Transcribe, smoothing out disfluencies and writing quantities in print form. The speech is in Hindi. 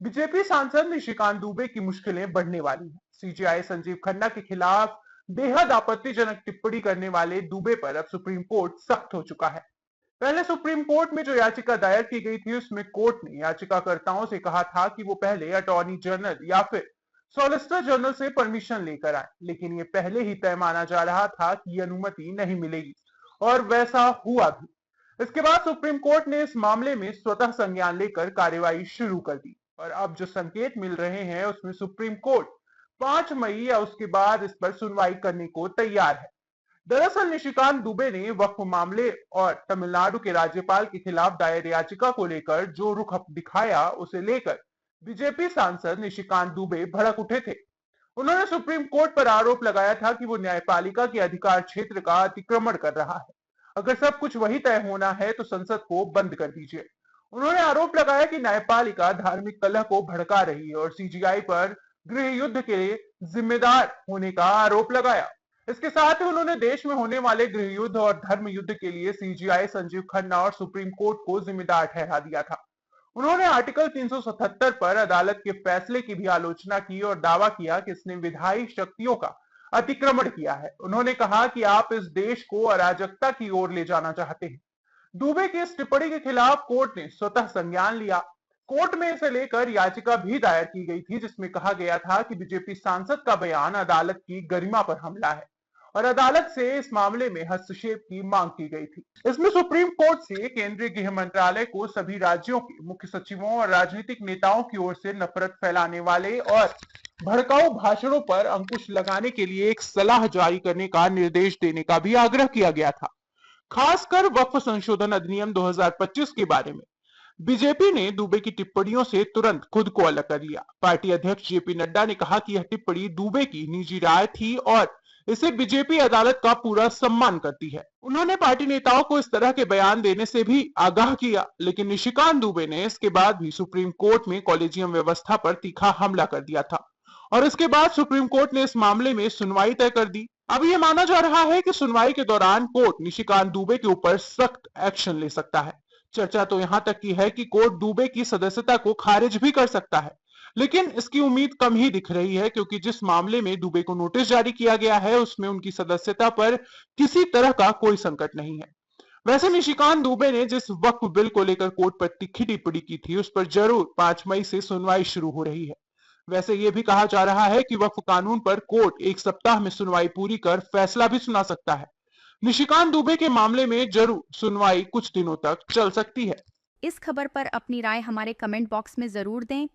बीजेपी सांसद निशिकांत दुबे की मुश्किलें बढ़ने वाली हैं। सीजेआई संजीव खन्ना के खिलाफ बेहद आपत्तिजनक टिप्पणी करने वाले दुबे पर अब सुप्रीम कोर्ट सख्त हो चुका है। पहले सुप्रीम कोर्ट में जो याचिका दायर की गई थी उसमें कोर्ट ने याचिकाकर्ताओं से कहा था कि वो पहले अटॉर्नी जनरल या फिर सॉलिसिटर जनरल से परमिशन लेकर आए, लेकिन ये पहले ही तय माना जा रहा था कि ये अनुमति नहीं मिलेगी और वैसा हुआ भी। इसके बाद सुप्रीम कोर्ट ने इस मामले में स्वतः संज्ञान लेकर कार्यवाही शुरू कर दी और अब जो संकेत मिल रहे हैं उसमें सुप्रीम कोर्ट 5 मई या उसके बाद इस पर सुनवाई करने को तैयार है। दरअसल निशिकांत दुबे ने वक्फ मामले और तमिलनाडु के राज्यपाल के खिलाफ दायर याचिका को लेकर जो रुख दिखाया उसे लेकर बीजेपी सांसद निशिकांत दुबे भड़क उठे थे। उन्होंने सुप्रीम कोर्ट पर आरोप लगाया था कि वो न्यायपालिका के अधिकार क्षेत्र का अतिक्रमण कर रहा है। अगर सब कुछ वही तय होना है तो संसद को बंद कर दीजिए। उन्होंने आरोप लगाया कि न्यायपालिका धार्मिक कलह को भड़का रही है और सीजीआई पर गृह युद्ध के लिए जिम्मेदार होने का आरोप लगाया। इसके साथ ही उन्होंने देश में होने वाले गृह युद्ध और धर्म युद्ध के लिए सीजीआई संजीव खन्ना और सुप्रीम कोर्ट को जिम्मेदार ठहरा दिया था। उन्होंने आर्टिकल 377 पर अदालत के फैसले की भी आलोचना की और दावा किया कि इसने विधायी शक्तियों का अतिक्रमण किया है। उन्होंने कहा कि आप इस देश को अराजकता की ओर ले जाना चाहते हैं। दुबे की इस टिप्पणी के खिलाफ कोर्ट ने स्वतः संज्ञान लिया। कोर्ट में इसे लेकर याचिका भी दायर की गई थी जिसमें कहा गया था कि बीजेपी सांसद का बयान अदालत की गरिमा पर हमला है और अदालत से इस मामले में हस्तक्षेप की मांग की गई थी। इसमें सुप्रीम कोर्ट से केंद्रीय गृह मंत्रालय को सभी राज्यों के मुख्य सचिवों और राजनीतिक नेताओं की ओर से नफरत फैलाने वाले और भड़काऊ भाषणों पर अंकुश लगाने के लिए एक सलाह जारी करने का निर्देश देने का भी आग्रह किया गया था, खासकर वक्फ संशोधन अधिनियम 2025 के बारे में। बीजेपी ने दुबे की टिप्पणियों से तुरंत खुद को अलग कर लिया। पार्टी अध्यक्ष जेपी नड्डा ने कहा कि यह टिप्पणी दुबे की निजी राय थी और इसे बीजेपी अदालत का पूरा सम्मान करती है। उन्होंने पार्टी नेताओं को इस तरह के बयान देने से भी आगाह किया, लेकिन निशिकांत दुबे ने इसके बाद भी सुप्रीम कोर्ट में कॉलेजियम व्यवस्था पर तीखा हमला कर दिया था और इसके बाद सुप्रीम कोर्ट ने इस मामले में सुनवाई तय कर दी। अब यह माना जा रहा है कि सुनवाई के दौरान कोर्ट निशिकांत दुबे के ऊपर सख्त एक्शन ले सकता है। चर्चा तो यहां तक की है कि कोर्ट दुबे की सदस्यता को खारिज भी कर सकता है, लेकिन इसकी उम्मीद कम ही दिख रही है क्योंकि जिस मामले में दुबे को नोटिस जारी किया गया है उसमें उनकी सदस्यता पर किसी तरह का कोई संकट नहीं है। वैसे निशिकांत दुबे ने जिस वक्फ बिल को लेकर कोर्ट पर तीखी टिप्पणी की थी उस पर जरूर 5 मई से सुनवाई शुरू हो रही है। वैसे यह भी कहा जा रहा है कि वक्फ कानून पर कोर्ट 1 सप्ताह में सुनवाई पूरी कर फैसला भी सुना सकता है। निशिकांत दुबे के मामले में जरूर सुनवाई कुछ दिनों तक चल सकती है। इस खबर पर अपनी राय हमारे कमेंट बॉक्स में जरूर दें।